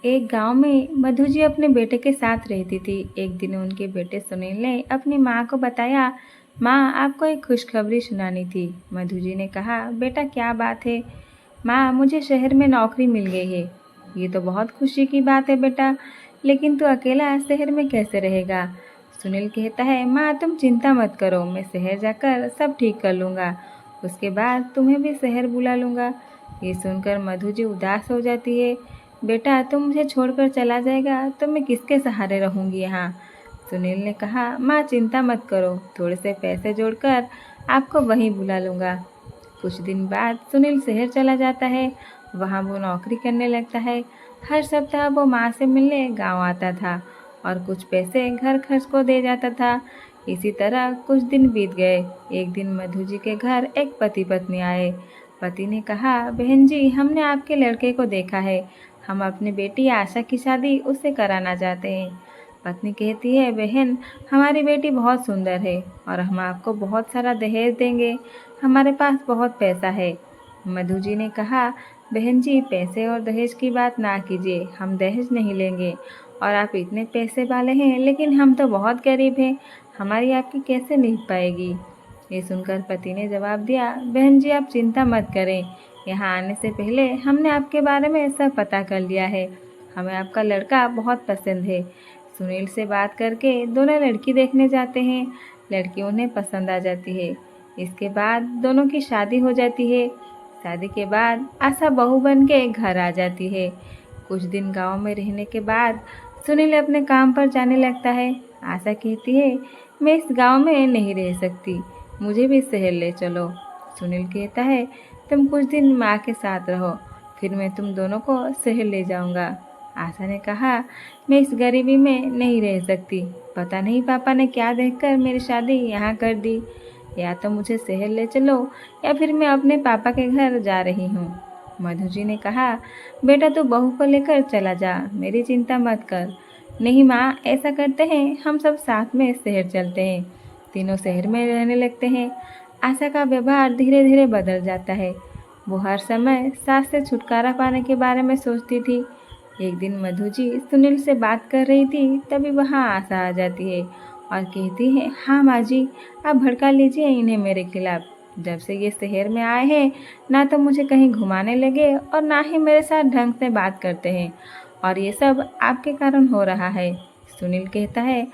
एक गांव में मधु जी अपने बेटे के साथ रहती थी। एक दिन उनके बेटे सुनील ने अपनी माँ को बताया, माँ आपको एक खुशखबरी सुनानी थी। मधु जी ने कहा, बेटा क्या बात है? माँ मुझे शहर में नौकरी मिल गई है। ये तो बहुत खुशी की बात है बेटा, लेकिन तू अकेला शहर में कैसे रहेगा? सुनील कहता है, माँ तुम चिंता मत करो, मैं शहर जाकर सब ठीक कर लूँगा। उसके बाद तुम्हें भी शहर बुला लूँगा। ये सुनकर मधु जी उदास हो जाती है। बेटा तुम मुझे छोड़कर चला जाएगा तो मैं किसके सहारे रहूँगी यहाँ? सुनील ने कहा, माँ चिंता मत करो, थोड़े से पैसे जोड़कर आपको वहीं बुला लूँगा। कुछ दिन बाद सुनील शहर चला जाता है। वहाँ वो नौकरी करने लगता है। हर सप्ताह वो माँ से मिलने गांव आता था और कुछ पैसे घर खर्च को दे जाता था। इसी तरह कुछ दिन बीत गए। एक दिन मधु जी के घर एक पति पत्नी आए। पति ने कहा, बहन जी हमने आपके लड़के को देखा है, हम अपनी बेटी आशा की शादी उससे कराना चाहते हैं। पत्नी कहती है, बहन हमारी बेटी बहुत सुंदर है और हम आपको बहुत सारा दहेज देंगे, हमारे पास बहुत पैसा है। मधु जी ने कहा, बहन जी पैसे और दहेज की बात ना कीजिए, हम दहेज नहीं लेंगे। और आप इतने पैसे वाले हैं, लेकिन हम तो बहुत गरीब हैं, हमारी आपकी कैसे निभ पाएगी? ये सुनकर पति ने जवाब दिया, बहन जी आप चिंता मत करें, यहाँ आने से पहले हमने आपके बारे में सब पता कर लिया है, हमें आपका लड़का बहुत पसंद है। सुनील से बात करके दोनों लड़की देखने जाते हैं। लड़की उन्हें पसंद आ जाती है। इसके बाद दोनों की शादी हो जाती है। शादी के बाद आशा बहू बन के घर आ जाती है। कुछ दिन गांव में रहने के बाद सुनील अपने काम पर जाने लगता है। आशा कहती है, मैं इस गांव में नहीं रह सकती, मुझे भी शहर ले चलो। सुनील कहता है, तुम कुछ दिन माँ के साथ रहो, फिर मैं तुम दोनों को शहर ले जाऊंगा। आशा ने कहा, मैं इस गरीबी में नहीं रह सकती, पता नहीं पापा ने क्या देखकर मेरी शादी यहाँ कर दी। या तो मुझे शहर ले चलो या फिर मैं अपने पापा के घर जा रही हूँ। मधु जी ने कहा, बेटा तू बहू को लेकर चला जा, मेरी चिंता मत कर। नहीं माँ, ऐसा करते हैं, हम सब साथ में शहर चलते हैं। तीनों शहर में रहने लगते हैं। आशा का व्यवहार धीरे धीरे बदल जाता है। वो हर समय सास से छुटकारा पाने के बारे में सोचती थी। एक दिन मधु जी सुनील से बात कर रही थी, तभी वहाँ आशा आ जाती है और कहती है, हाँ माँ जी, आप भड़का लीजिए इन्हें मेरे खिलाफ। जब से ये शहर में आए हैं, ना तो मुझे कहीं घुमाने लगे और ना ही मेरे साथ ढंग से बात करते हैं, और ये सब आपके कारण हो रहा है। सुनील कहता है,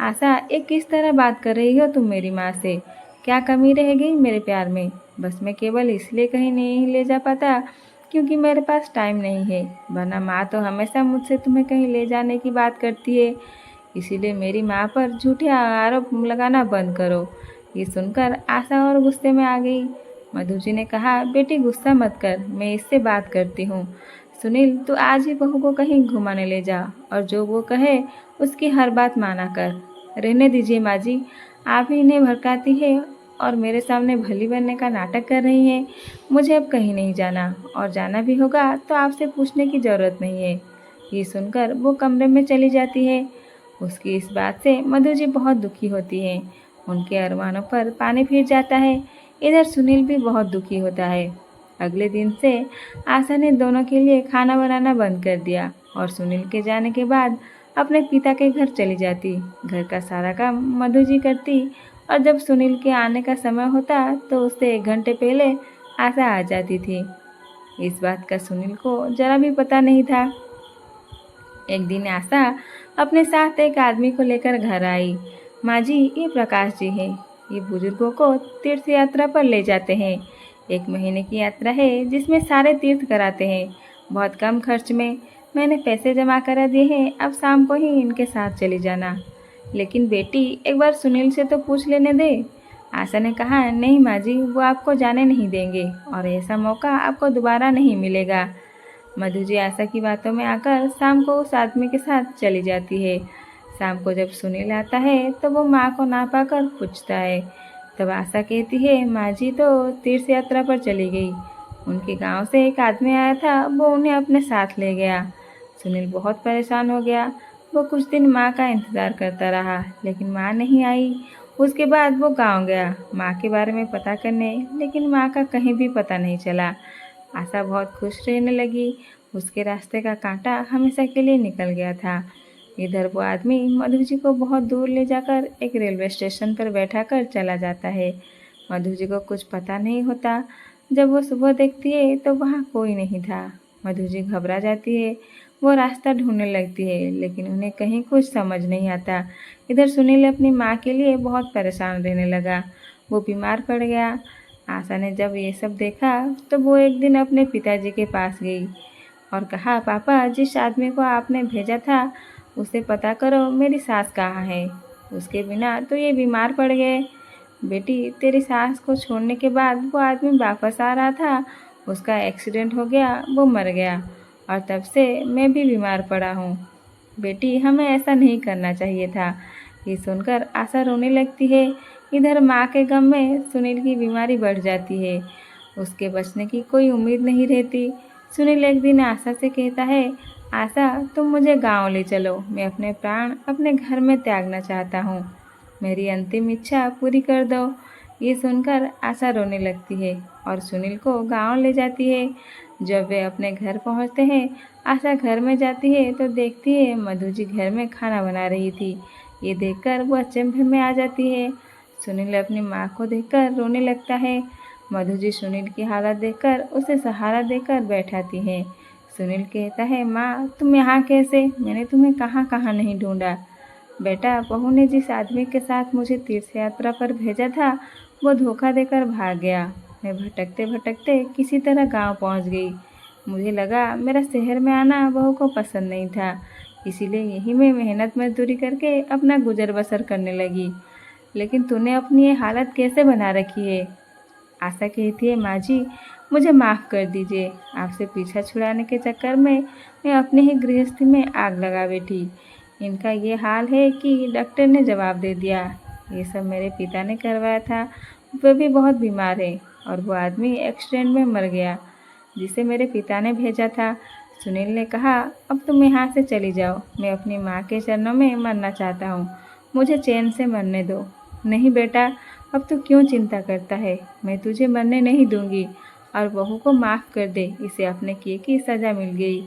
आशा ये किस तरह बात कर रही हो तुम मेरी माँ से? क्या कमी रह गई मेरे प्यार में? बस मैं केवल इसलिए कहीं नहीं ले जा पाता क्योंकि मेरे पास टाइम नहीं है, वरना माँ तो हमेशा मुझसे तुम्हें कहीं ले जाने की बात करती है। इसीलिए मेरी माँ पर झूठे आरोप लगाना बंद करो। ये सुनकर आशा और गुस्से में आ गई। मधु जी ने कहा, बेटी गुस्सा मत कर, मैं इससे बात करती हूँ। सुनील तू आज ही बहू को कहीं घुमाने ले जा और जो वो कहे उसकी हर बात माना कर। रहने दीजिए माँ जी, आप ही इन्हें भड़काती है और मेरे सामने भली बनने का नाटक कर रही हैं। मुझे अब कहीं नहीं जाना, और जाना भी होगा तो आपसे पूछने की ज़रूरत नहीं है। ये सुनकर वो कमरे में चली जाती है। उसकी इस बात से मधु जी बहुत दुखी होती है। उनके अरमानों पर पानी फिर जाता है। इधर सुनील भी बहुत दुखी होता है। अगले दिन से आशा ने दोनों के लिए खाना बनाना बंद कर दिया और सुनील के जाने के बाद अपने पिता के घर चली जाती। घर का सारा काम मधु जी करती और जब सुनील के आने का समय होता तो उससे 1 घंटे पहले आशा आ जाती थी। इस बात का सुनील को जरा भी पता नहीं था। एक दिन आशा अपने साथ एक आदमी को लेकर घर आई। माँ जी, ये प्रकाश जी हैं, ये बुजुर्गों को तीर्थ यात्रा पर ले जाते हैं। 1 महीने की यात्रा है जिसमें सारे तीर्थ कराते हैं, बहुत कम खर्च में। मैंने पैसे जमा करा दिए हैं, अब शाम को ही इनके साथ चली जाना। लेकिन बेटी एक बार सुनील से तो पूछ लेने दे। आशा ने कहा, नहीं माँ जी, वो आपको जाने नहीं देंगे और ऐसा मौका आपको दोबारा नहीं मिलेगा। मधु जी आशा की बातों में आकर शाम को उस आदमी के साथ चली जाती है। शाम को जब सुनील आता है तो वो माँ को ना पाकर पूछता है। तब आशा कहती है, माँ जी तो तीर्थ यात्रा पर चली गई, उनके गांव से एक आदमी आया था, वो उन्हें अपने साथ ले गया। सुनील बहुत परेशान हो गया। वो कुछ दिन माँ का इंतज़ार करता रहा, लेकिन माँ नहीं आई। उसके बाद वो गांव गया माँ के बारे में पता करने, लेकिन माँ का कहीं भी पता नहीं चला। आशा बहुत खुश रहने लगी। उसके रास्ते का कांटा हमेशा के लिए निकल गया था। इधर वो आदमी मधु जी को बहुत दूर ले जाकर एक रेलवे स्टेशन पर बैठा कर चला जाता है। मधु जी को कुछ पता नहीं होता। जब वो सुबह देखती है तो वहाँ कोई नहीं था। मधु जी घबरा जाती है। वो रास्ता ढूंढने लगती है, लेकिन उन्हें कहीं कुछ समझ नहीं आता। इधर सुनील अपनी माँ के लिए बहुत परेशान रहने लगा। वो बीमार पड़ गया। आशा ने जब ये सब देखा तो वो एक दिन अपने पिताजी के पास गई और कहा, पापा, जिस आदमी को आपने भेजा था उसे पता करो मेरी सास कहाँ है। उसके बिना तो ये बीमार पड़ गए। बेटी, तेरी सास को छोड़ने के बाद वो आदमी वापस आ रहा था, उसका एक्सीडेंट हो गया, वो मर गया और तब से मैं भी बीमार पड़ा हूँ। बेटी, हमें ऐसा नहीं करना चाहिए था। ये सुनकर आशा रोने लगती है। इधर माँ के गम में सुनील की बीमारी बढ़ जाती है। उसके बचने की कोई उम्मीद नहीं रहती। सुनील एक दिन आशा से कहता है, आशा, तुम मुझे गांव ले चलो। मैं अपने प्राण अपने घर में त्यागना चाहता हूँ। मेरी अंतिम इच्छा पूरी कर दो। ये सुनकर आशा रोने लगती है और सुनील को गांव ले जाती है। जब वे अपने घर पहुंचते हैं, आशा घर में जाती है तो देखती है मधु जी घर में खाना बना रही थी। ये देखकर वो अचंभे में आ जाती है। सुनील अपनी माँ को देखकर रोने लगता है। मधु जी सुनील की हालत देखकर उसे सहारा देकर बैठाती है। सुनील कहता है, माँ, तुम यहाँ कैसे? मैंने तुम्हें कहाँ कहाँ नहीं ढूंढा। बेटा, बहू ने जिस आदमी के साथ मुझे तीर्थ यात्रा पर भेजा था वो धोखा देकर भाग गया। मैं भटकते भटकते किसी तरह गांव पहुंच गई। मुझे लगा मेरा शहर में आना बहू को पसंद नहीं था, इसीलिए यही मैं मेहनत मजदूरी करके अपना गुजर बसर करने लगी। लेकिन तूने अपनी ये हालत कैसे बना रखी है? आशा कहती है, माँ जी, मुझे माफ़ कर दीजिए। आपसे पीछा छुड़ाने के चक्कर में मैं अपनी ही गृहस्थी में आग लगा बैठी। इनका ये हाल है कि डॉक्टर ने जवाब दे दिया। ये सब मेरे पिता ने करवाया था। वे भी बहुत बीमार है और वो आदमी एक्सीडेंट में मर गया जिसे मेरे पिता ने भेजा था। सुनील ने कहा, अब तुम यहाँ से चली जाओ। मैं अपनी माँ के चरणों में मरना चाहता हूँ। मुझे चैन से मरने दो। नहीं बेटा, अब तू क्यों चिंता करता है? मैं तुझे मरने नहीं दूंगी और बहू को माफ़ कर दे। इसे अपने किए की सज़ा मिल गई।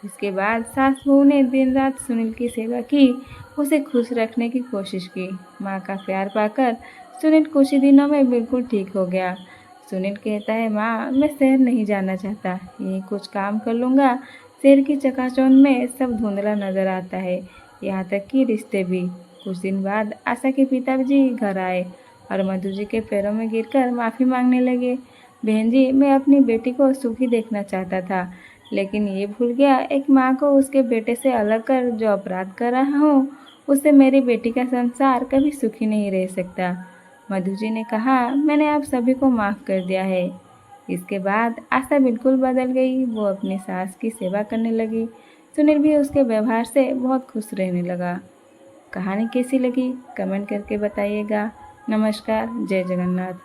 उसके बाद सास बहू ने दिन रात सुनील की सेवा की, उसे खुश रखने की कोशिश की। माँ का प्यार पाकर सुनील कुछ ही दिनों में बिल्कुल ठीक हो गया। सुनील कहता है, माँ, मैं शहर नहीं जाना चाहता। यही कुछ काम कर लूँगा। शहर की चकाचौंध में सब धुंधला नजर आता है, यहाँ तक कि रिश्ते भी। कुछ दिन बाद आशा के पिताजी घर आए और मधु जी के पैरों में गिरकर माफ़ी मांगने लगे। बहन जी, मैं अपनी बेटी को सुखी देखना चाहता था, लेकिन ये भूल गया एक माँ को उसके बेटे से अलग कर जो अपराध कर रहा हूँ, उससे मेरी बेटी का संसार कभी सुखी नहीं रह सकता। मधु जी ने कहा, मैंने आप सभी को माफ़ कर दिया है। इसके बाद आशा बिल्कुल बदल गई। वो अपनी सास की सेवा करने लगी। सुनील भी उसके व्यवहार से बहुत खुश रहने लगा। कहानी कैसी लगी कमेंट करके बताइएगा। नमस्कार। जय जगन्नाथ।